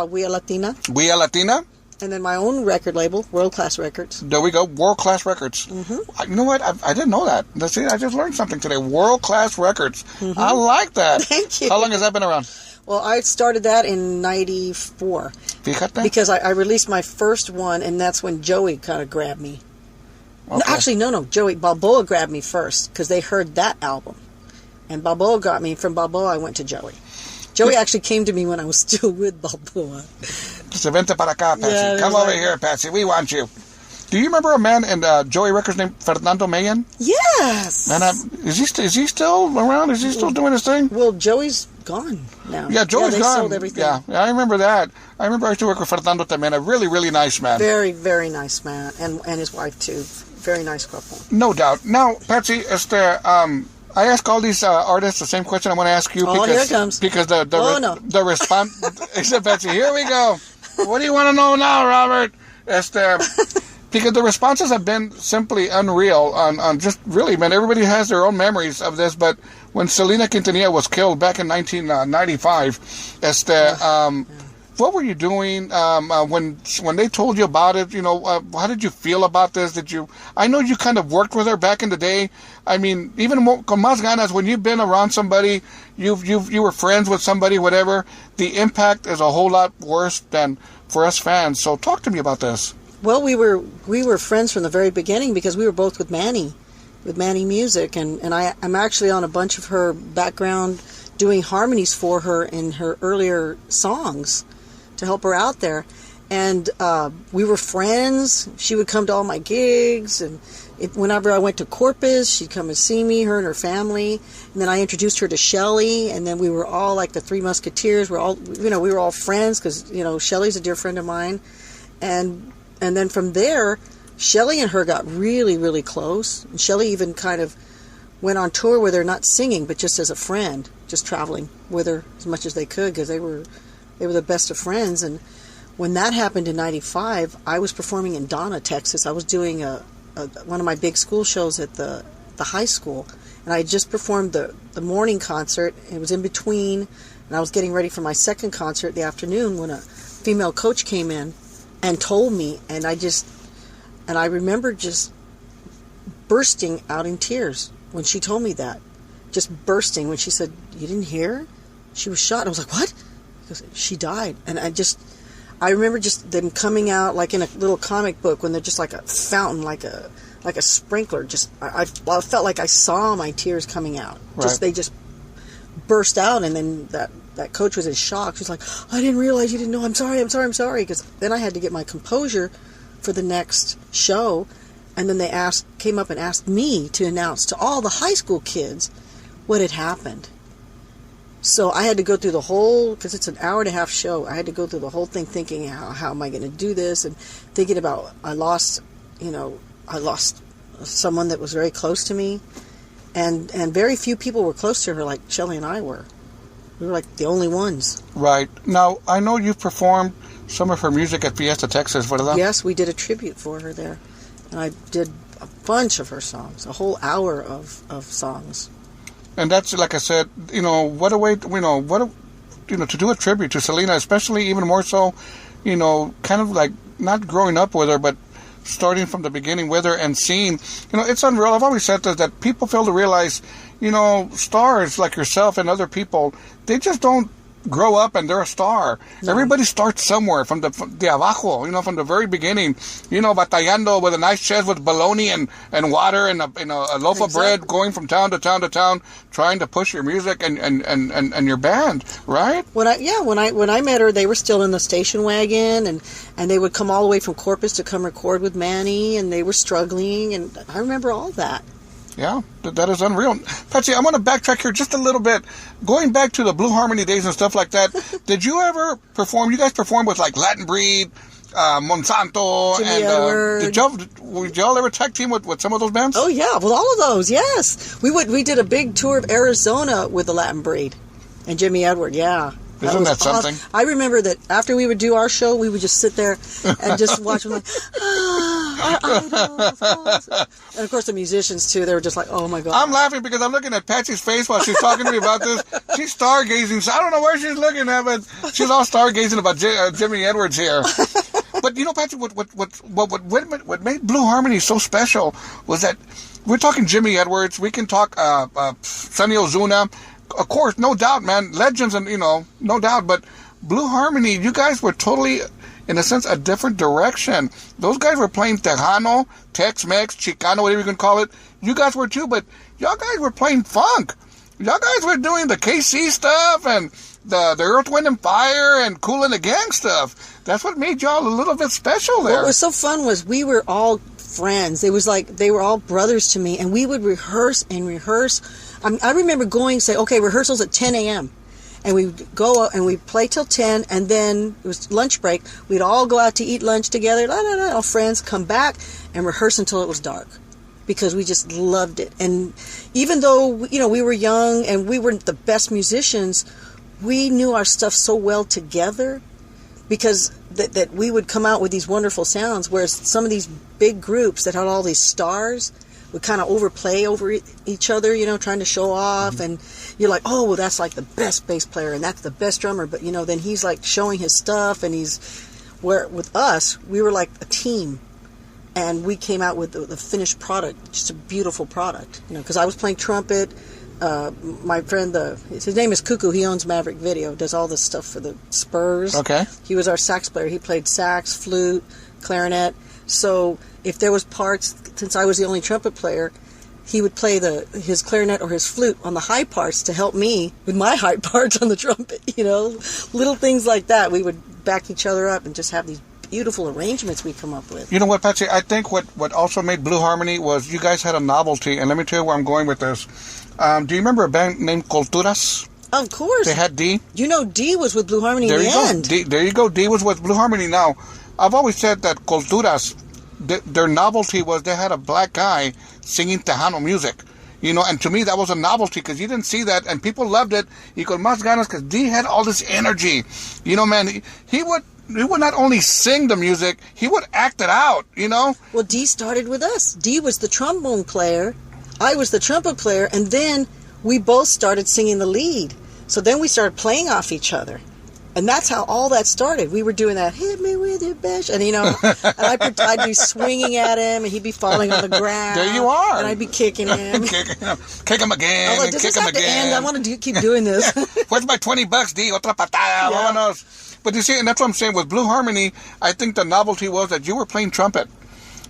We Are Latina. We Are Latina. And then my own record label, World Class Records. There we go, World Class Records. Mm-hmm. You know what? I didn't know that. See, I just learned something today. World Class Records. Mm-hmm. I like that. Thank you. How long has that been around? Well, I started that in 94. Fíjate. Because I released my first one, and that's when Joey kind of grabbed me. Okay. No, actually, no. Balboa grabbed me first, because they heard that album. And Balboa got me. From Balboa, I went to Joey. Joey actually came to me when I was still with Balboa. Se vente para acá, Patsy. Yeah, come over here, Patsy. We want you. Do you remember a man in Joey Records named Fernando Mayen? Yes. And is he still around? Is he still doing his thing? Well, Joey's gone now. Yeah, Joey's they gone. Sold everything. Yeah, I remember that. I remember I used to work with Fernando también. A really, really nice man. Very, very nice man, and his wife too. Very nice couple. No doubt. Now, Patsy, I ask all these artists the same question I'm going to ask you. Oh, here it comes. Because the response... Except Betsy, here we go. What do you want to know now, Robert? Because the responses have been simply unreal on just really, man, everybody has their own memories of this, but when Selena Quintanilla was killed back in 1995, what were you doing when they told you about it? You know, how did you feel about this? I know you kind of worked with her back in the day. I mean, even con más ganas, when you've been around somebody, you were friends with somebody, whatever, the impact is a whole lot worse than for us fans. So talk to me about this. Well, we were friends from the very beginning because we were both with Manny Music, and I'm actually on a bunch of her background doing harmonies for her in her earlier songs to help her out there. And we were friends. She would come to all my gigs, and whenever I went to Corpus, she'd come and see me, her and her family. And then I introduced her to Shelley, and then we were all like the Three Musketeers. We were all friends because, Shelley's a dear friend of mine. And then from there, Shelley and her got really, really close. And Shelley even kind of went on tour with her, not singing, but just as a friend, just traveling with her as much as they could because they were the best of friends. And when that happened in '95, I was performing in Donna, Texas. I was doing one of my big school shows at the high school. And I had just performed the morning concert. It was in between, and I was getting ready for my second concert in the afternoon when a female coach came in and told me, and I remember just bursting out in tears when she told me that. Just bursting when she said, "You didn't hear? She was shot." And I was like, "What?" Because she died. And I remember just them coming out like in a little comic book when they're just like a fountain, like a sprinkler. Just I felt like I saw my tears coming out. Right. They just burst out, and then that coach was in shock. She's like, "I didn't realize you didn't know. I'm sorry. Because then I had to get my composure for the next show. And then they came up and asked me to announce to all the high school kids what had happened. So I had to go through the whole, because it's an hour-and-a-half show, I had to go through the whole thing thinking, how am I going to do this? And thinking about, I lost someone that was very close to me. And very few people were close to her like Shelley and I were. We were like the only ones. Right. Now, I know you've performed some of her music at Fiesta, Texas. Yes, we did a tribute for her there. And I did a bunch of her songs, a whole hour of songs. And that's, like I said, what a way, to do a tribute to Selena, especially even more so, kind of like not growing up with her, but starting from the beginning with her and seeing, it's unreal. I've always said this, that people fail to realize, stars like yourself and other people, they just don't grow up and they're a star. No. Everybody starts somewhere from de abajo, from the very beginning, batallando with a nice chest with bologna and water and a loaf of bread, going from town to town to town, trying to push your music and your band, right? When I met her, they were still in the station wagon, and they would come all the way from Corpus to come record with Manny, and they were struggling, and I remember all that. Yeah, that is unreal. Patsy, I want to backtrack here just a little bit. Going back to the Blue Harmony days and stuff like that, did you ever perform? You guys performed with like Latin Breed, Monsanto, Jimmy Edward. Did y'all ever tag team with some of those bands? Oh yeah, with all of those, yes. We did a big tour of Arizona with the Latin Breed and Jimmy Edward, yeah. Isn't that something? Awesome. I remember that after we would do our show, we would just sit there and just watch them like, our idols. And of course the musicians too, they were just like, oh my God. I'm laughing because I'm looking at Patsy's face while she's talking to me about this. She's stargazing. So I don't know where she's looking at, but she's all stargazing about Jimmy Edwards here. But Patsy, what made Blue Harmony so special was that we're talking Jimmy Edwards, we can talk Sonny Ozuna. Of course, no doubt, man. Legends and, no doubt. But Blue Harmony, you guys were totally, in a sense, a different direction. Those guys were playing Tejano, Tex-Mex, Chicano, whatever you can call it. You guys were too, but y'all guys were playing funk. Y'all guys were doing the KC stuff and the Earth, Wind, and Fire and Kool and the Gang stuff. That's what made y'all a little bit special there. What was so fun was we were all friends. It was like they were all brothers to me, and we would rehearse and rehearse. I remember say, okay, rehearsals at 10 a.m. And we'd go and we'd play till 10, and then it was lunch break. We'd all go out to eat lunch together, all friends, come back and rehearse until it was dark. because we just loved it. And even though, you know, we were young and we weren't the best musicians, we knew our stuff so well together because that we would come out with these wonderful sounds, whereas some of these big groups that had all these stars would kind of overplay over each other, you know, trying to show off. And you're like, oh, well, that's like the best bass player and that's the best drummer. But, you know, then he's like showing his stuff, and where with us, we were like a team. And we came out with the finished product, just a beautiful product, you know, because I was playing trumpet. My friend, his name is Cuckoo. He owns Maverick Video, does all this stuff for the Spurs. Okay. He was our sax player. He played sax, flute, clarinet. So if there was parts, since I was the only trumpet player, he would play his clarinet or his flute on the high parts to help me with my high parts on the trumpet. You know, little things like that. We would back each other up and just have these beautiful arrangements we come up with. You know what, Patsy? I think what also made Blue Harmony was you guys had a novelty, and let me tell you where I'm going with this. Do you remember a band named Culturas? Of course. They had D. You know, D was with Blue Harmony in the end. There you go. D was with Blue Harmony. Now, I've always said that Culturas, their novelty was they had a black guy singing Tejano music. You know, and to me that was a novelty because you didn't see that, and people loved it. Y con más ganas because D had all this energy. You know, man, he would not only sing the music, he would act it out, you know? Well, D started with us. D was the trombone player, I was the trumpet player, and then we both started singing the lead. So then we started playing off each other. And that's how all that started. We were doing that, hit me with your bash, and you know, and I'd be swinging at him, and he'd be falling on the ground. There you are. And I'd be kicking him. Kick him again. I was like, does this have to end? I want to keep doing this. Where's my $20, D? Otra patada. Yeah. Vámonos. But you see, and that's what I'm saying, with Blue Harmony, I think the novelty was that you were playing trumpet.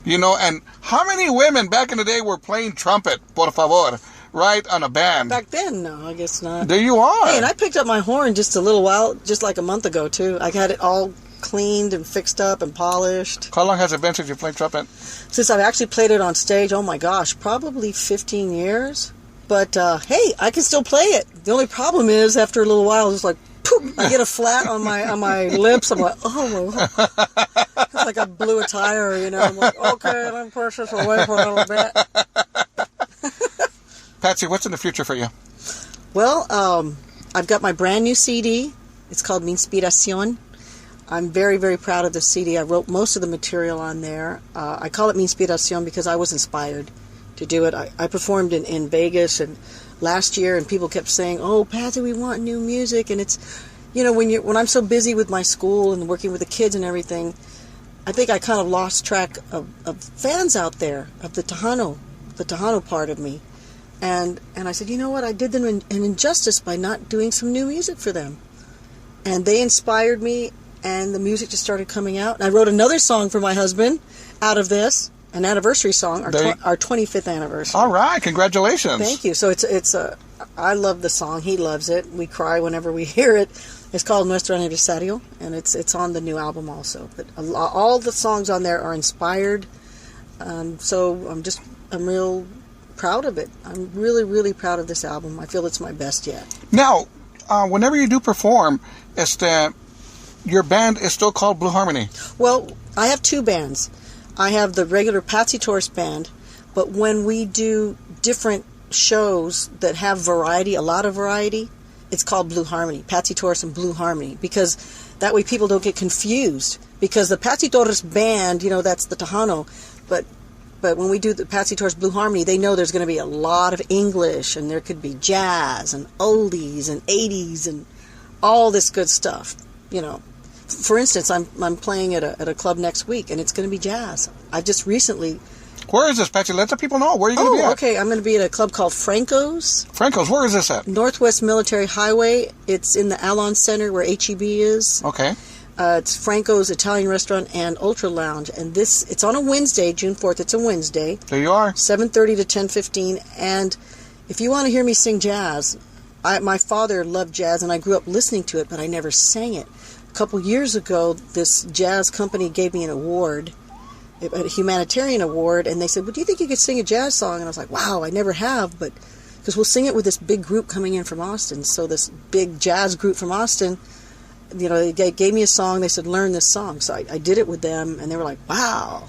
You know, and how many women back in the day were playing trumpet, por favor, right, on a band? Back then, no, I guess not. There you are. Hey, and I picked up my horn just a little while, just like a month ago, too. I had it all cleaned and fixed up and polished. How long has it been since you played trumpet? Since I've actually played it on stage, oh my gosh, probably 15 years. But, hey, I can still play it. The only problem is, after a little while, it's like, poof, I get a flat on my lips. I'm like, oh, it's like I blew a tire, you know. I'm like, okay, let me push this away for a little bit. Patsy, what's in the future for you? Well, I've got my brand new CD. It's called Mi Inspiración. I'm very, very proud of the CD. I wrote most of the material on there. I call it Mi Inspiración because I was inspired to do it. I performed in Vegas and last year, and people kept saying, "Oh, Patsy, we want new music." And it's, you know, when I'm so busy with my school and working with the kids and everything, I think I kind of lost track of fans out there of the Tejano part of me. And I said, you know what? I did them an injustice by not doing some new music for them. And they inspired me, and the music just started coming out. And I wrote another song for my husband out of this. An anniversary song, our 25th anniversary. All right, congratulations. Thank you. So I love the song. He loves it. We cry whenever we hear it. It's called Nuestro Aniversario, and it's on the new album also. But all the songs on there are inspired. So I'm real proud of it. I'm really, really proud of this album. I feel it's my best yet. Now, whenever you do perform, your band is still called Blue Harmony. Well, I have two bands. I have the regular Patsy Torres band, but when we do different shows that have variety, a lot of variety, it's called Blue Harmony, Patsy Torres and Blue Harmony, because that way people don't get confused. Because the Patsy Torres band, you know, that's the Tejano, but when we do the Patsy Torres Blue Harmony, they know there's going to be a lot of English, and there could be jazz and oldies and 80s and all this good stuff, you know. For instance, I'm playing at a club next week, and it's going to be jazz. I just recently... Where is this, Patsy? Let the people know. Where are you going to be at? Okay. I'm going to be at a club called Franco's. Franco's. Where is this at? Northwest Military Highway. It's in the Alon Center where HEB is. Okay. It's Franco's Italian Restaurant and Ultra Lounge. And it's on a Wednesday, June 4th. It's a Wednesday. There you are. 7:30 to 10:15. And if you want to hear me sing jazz, my father loved jazz, and I grew up listening to it, but I never sang it. A couple years ago, this jazz company gave me an award, a humanitarian award, and they said, well, do you think you could sing a jazz song? And I was like, wow, I never have, but because we'll sing it with this big group coming in from Austin. So this big jazz group from Austin, you know, they gave me a song. They said, learn this song. So I did it with them, and they were like, wow.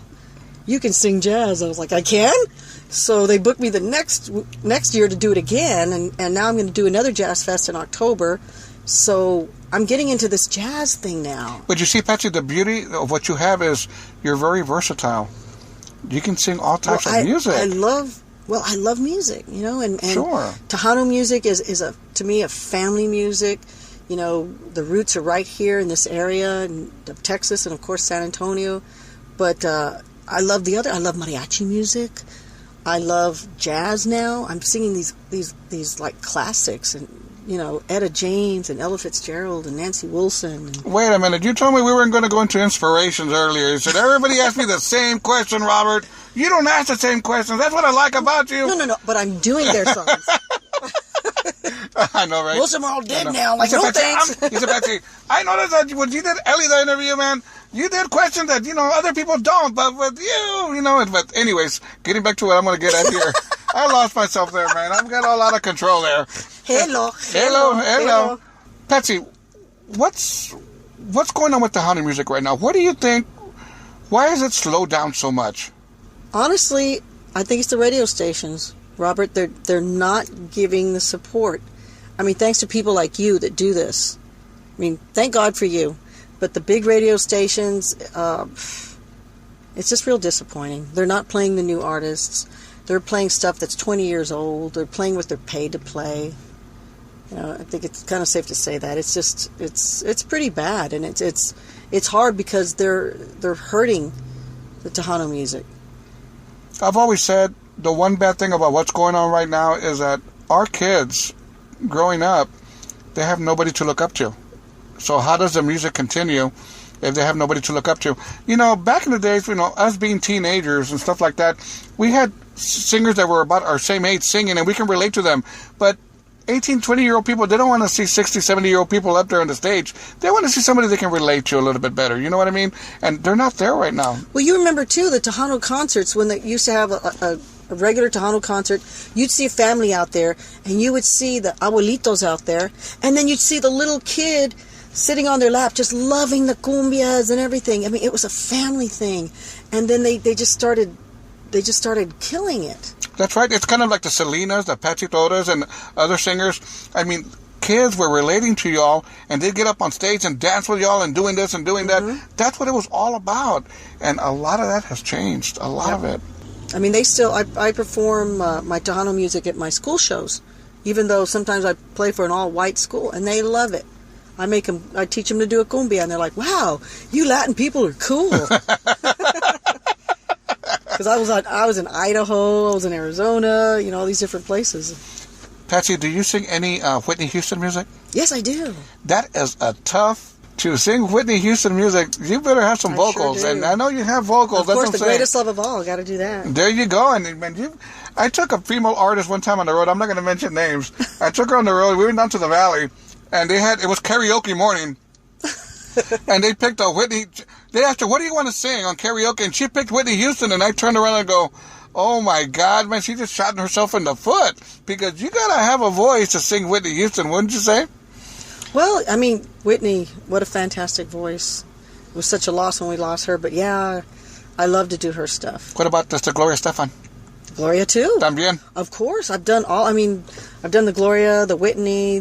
you can sing jazz. I was like, I can? So they booked me the next year to do it again, and now I'm going to do another jazz fest in October. So I'm getting into this jazz thing now. But you see, Patsy, the beauty of what you have is you're very versatile. You can sing all types of music. I love music, you know, and Sure. Tejano music is to me a family music. You know, the roots are right here in this area of Texas and of course San Antonio. But I love mariachi music. I love jazz now. I'm singing these like classics, and you know, Etta James and Ella Fitzgerald and Nancy Wilson. Wait a minute. You told me we weren't going to go into inspirations earlier. You said everybody asked me the same question, Robert. You don't ask the same questions. That's what I like about you. No. But I'm doing their songs. I know, right? Most of them are all dead now. Like, no thanks. He said, Patsy, I noticed that when you did Ellie the interview, man, you did questions that, you know, other people don't, but with you know. But anyways, getting back to what I'm going to get at here. I lost myself there, man. I've got a lot of control there. Hello. Patsy, what's going on with Tejano music right now? What do you think? Why has it slowed down so much? Honestly, I think it's the radio stations, Robert. They're not giving the support. I mean, thanks to people like you that do this. I mean, thank God for you. But the big radio stations, it's just real disappointing. They're not playing the new artists. They're playing stuff that's 20 years old. They're playing what they're paid to play. You know, I think it's kind of safe to say that. It's just it's pretty bad, and it's hard because they're hurting the Tejano music. I've always said the one bad thing about what's going on right now is that our kids growing up, they have nobody to look up to. So how does the music continue if they have nobody to look up to? You know, back in the days, you know, us being teenagers and stuff like that, we had singers that were about our same age singing, and we can relate to them. But 18, 20-year-old people, they don't want to see 60, 70-year-old people up there on the stage. They want to see somebody they can relate to a little bit better. You know what I mean? And they're not there right now. Well, you remember, too, the Tejano concerts, when they used to have a regular Tejano concert, you'd see a family out there, and you would see the abuelitos out there, and then you'd see the little kid sitting on their lap, just loving the cumbias and everything. I mean, it was a family thing. And then they just started killing it. That's right. It's kind of like the Selenas, the Patsy Torres, and other singers. I mean, kids were relating to y'all, and they'd get up on stage and dance with y'all and doing this and doing that. That's what it was all about. And a lot of that has changed. A lot of it. I mean, I perform my Tejano music at my school shows, even though sometimes I play for an all-white school, and they love it. I teach them to do a cumbia, and they're like, wow, you Latin people are cool. Because I was in Idaho, I was in Arizona, you know, all these different places. Patsy, do you sing any Whitney Houston music? Yes, I do. That is to sing Whitney Houston music. You better have some vocals, sure do. And I know you have vocals. Of course, that's the greatest love of all. Got to do that. There you go. And man, I took a female artist one time on the road. I'm not going to mention names. I took her on the road. We went down to the valley, and it was karaoke morning. And they picked a Whitney. They asked her, "What do you want to sing on karaoke?" And she picked Whitney Houston. And I turned around and go, "Oh my God, man! She just shot herself in the foot, because you gotta have a voice to sing Whitney Houston, wouldn't you say?" Well, I mean, Whitney, what a fantastic voice. It was such a loss when we lost her, but yeah, I love to do her stuff. What about the Gloria Estefan? Gloria too. También. Of course, I've done the Gloria, the Whitney,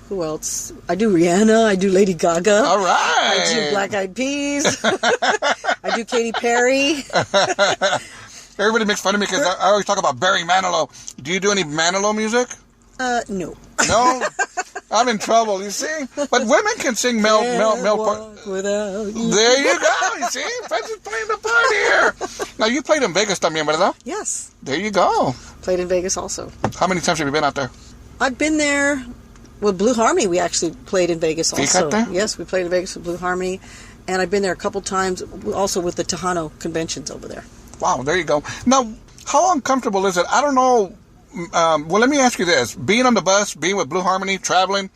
who else? I do Rihanna, I do Lady Gaga. All right. I do Black Eyed Peas. I do Katy Perry. Everybody makes fun of me because I always talk about Barry Manilow. Do you do any Manilow music? No. No? I'm in trouble, you see? But women can sing male part. Without you. There you go, you see? Patsy's playing the part here. Now, you played in Vegas también, ¿verdad? Yes. There you go. Played in Vegas also. How many times have you been out there? I've been there with Blue Harmony. We actually played in Vegas also. Fíjate. Yes, we played in Vegas with Blue Harmony. And I've been there a couple times also with the Tejano conventions over there. Wow, there you go. Now, how uncomfortable is it? I don't know. Well, let me ask you this. Being on the bus, being with Blue Harmony, traveling.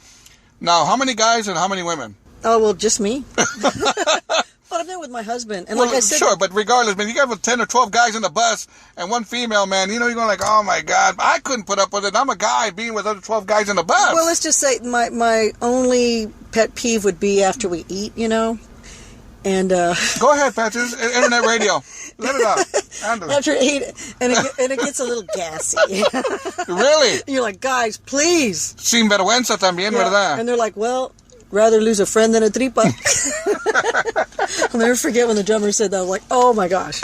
Now, how many guys and how many women? Oh, well, just me. But I'm there with my husband. And like I said... Sure, but regardless, man, you got 10 or 12 guys in the bus and one female, man. You know, you're going like, oh, my God, I couldn't put up with it. I'm a guy being with other 12 guys in the bus. Well, let's just say my only pet peeve would be after we eat, you know. And Go ahead, Patsy. Internet radio. Let it out. Ándale. After 8, and it gets a little gassy. Really? You're like, guys, please. Sin vergüenza también, Yeah. ¿verdad? And they're like, well, rather lose a friend than a tripa. I'll never forget when the drummer said that. I was like, oh my gosh.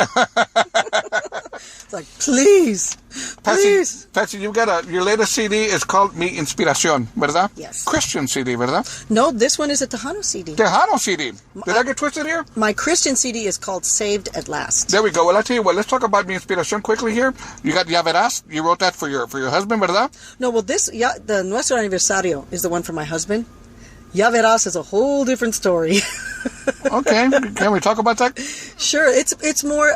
It's like, please. Please. Patsy, you've got your latest CD is called Mi Inspiración, ¿verdad? Yes. Christian CD, ¿verdad? No, this one is a Tejano CD. Tejano CD. Did I get twisted here? My Christian CD is called Saved at Last. There we go. Well, I'll tell you what. Let's talk about Mi Inspiración quickly here. You got Ya Verás. You wrote that for your husband, ¿verdad? No, well, the Nuestro Aniversario is the one for my husband. Ya Verás is a whole different story. Okay. Can we talk about that? Sure. It's more,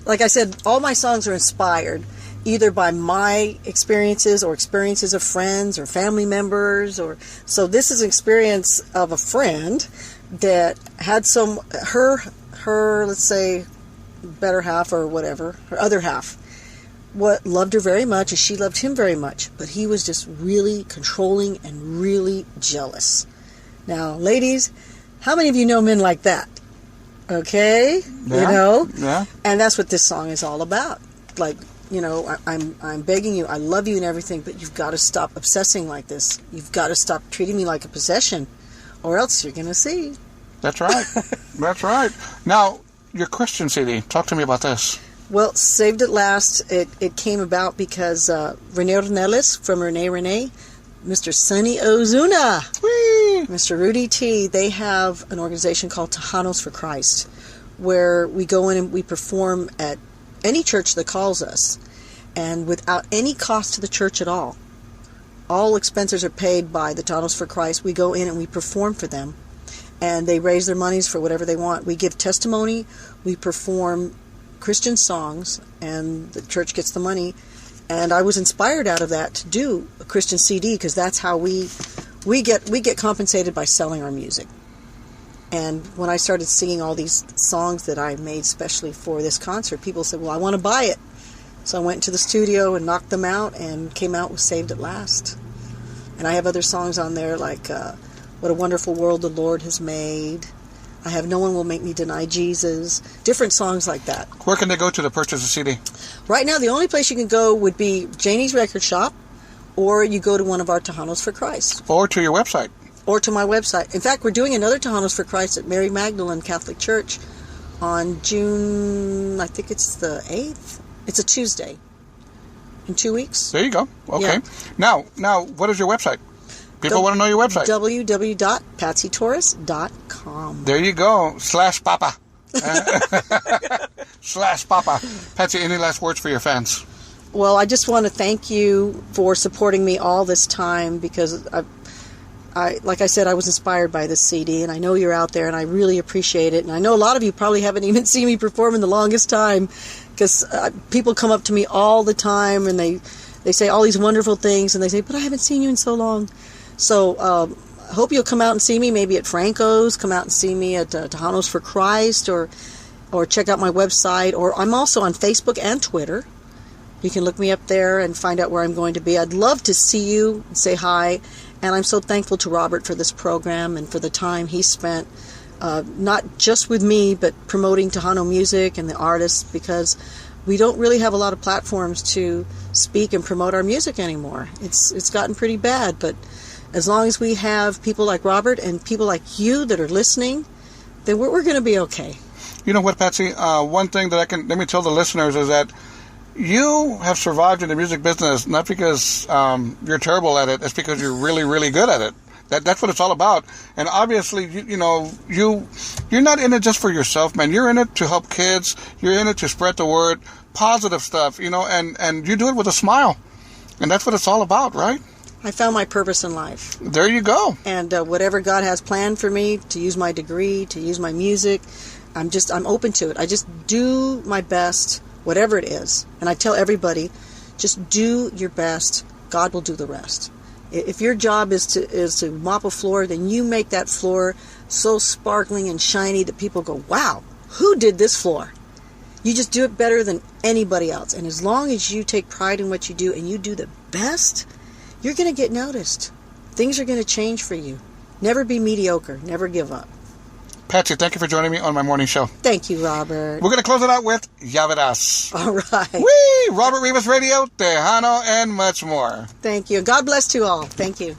like I said, all my songs are inspired either by my experiences or experiences of friends or family members. So this is an experience of a friend that had her, let's say, better half or whatever, her other half, loved her very much and she loved him very much, but he was just really controlling and really jealous. Now, ladies, how many of you know men like that? Okay? Yeah, you know? Yeah. And that's what this song is all about. Like, you know, I'm begging you, I love you and everything, but you've got to stop obsessing like this. You've got to stop treating me like a possession, or else you're going to see. That's right. That's right. Now, your Christian CD. Talk to me about this. Well, Saved at Last, it came about because Rene Ornelas from Rene, Mr. Sonny Ozuna, Whee! Mr. Rudy T, they have an organization called Tejanos for Christ, where we go in and we perform at any church that calls us, and without any cost to the church at all. All expenses are paid by the Tejanos for Christ. We go in and we perform for them, and they raise their monies for whatever they want. We give testimony, we perform Christian songs, and the church gets the money. And I was inspired out of that to do a Christian CD, because that's how we get compensated by selling our music. And when I started singing all these songs that I made specially for this concert, people said, well, I want to buy it. So I went to the studio and knocked them out and came out with Saved at Last. And I have other songs on there like What a Wonderful World the Lord Has Made. I have No One Will Make Me Deny Jesus. Different songs like that. Where can they go to purchase a CD? Right now, the only place you can go would be Janie's Record Shop, or you go to one of our Tejanos for Christ. Or to your website. Or to my website. In fact, we're doing another Tejanos for Christ at Mary Magdalene Catholic Church on June, I think it's the 8th. It's a Tuesday. In 2 weeks. There you go. Okay. Yeah. Now, what is your website? People want to know your website. www.patsytorres.com. There you go. /Papa. /Papa. Patsy, any last words for your fans? Well, I just want to thank you for supporting me all this time, because I like I said, I was inspired by this CD, and I know you're out there, and I really appreciate it. And I know a lot of you probably haven't even seen me perform in the longest time, because people come up to me all the time, and they say all these wonderful things, and they say, but I haven't seen you in so long. So I hope you'll come out and see me, maybe at Franco's, come out and see me at Tejanos for Christ, or check out my website, or I'm also on Facebook and Twitter. You can look me up there and find out where I'm going to be. I'd love to see you and say hi, and I'm so thankful to Robert for this program and for the time he spent, not just with me, but promoting Tejano music and the artists, because we don't really have a lot of platforms to speak and promote our music anymore. It's gotten pretty bad, but as long as we have people like Robert and people like you that are listening, then we're going to be okay. You know what, Patsy? One thing that let me tell the listeners is that you have survived in the music business not because you're terrible at it. It's because you're really, really good at it. That's what it's all about. And obviously, you're not in it just for yourself, man. You're in it to help kids. You're in it to spread the word, positive stuff, and you do it with a smile. And that's what it's all about, right? I found my purpose in life. There you go. And whatever God has planned for me, to use my degree, to use my music, I'm open to it. I just do my best, whatever it is. And I tell everybody, just do your best. God will do the rest. If your job is to mop a floor, then you make that floor so sparkling and shiny that people go, wow, who did this floor? You just do it better than anybody else. And as long as you take pride in what you do and you do the best, you're going to get noticed. Things are going to change for you. Never be mediocre. Never give up. Patsy, thank you for joining me on my morning show. Thank you, Robert. We're going to close it out with Ya Verás. All right. Whee! Robert Rivas Radio, Tejano, and much more. Thank you. God bless to all. Thank you.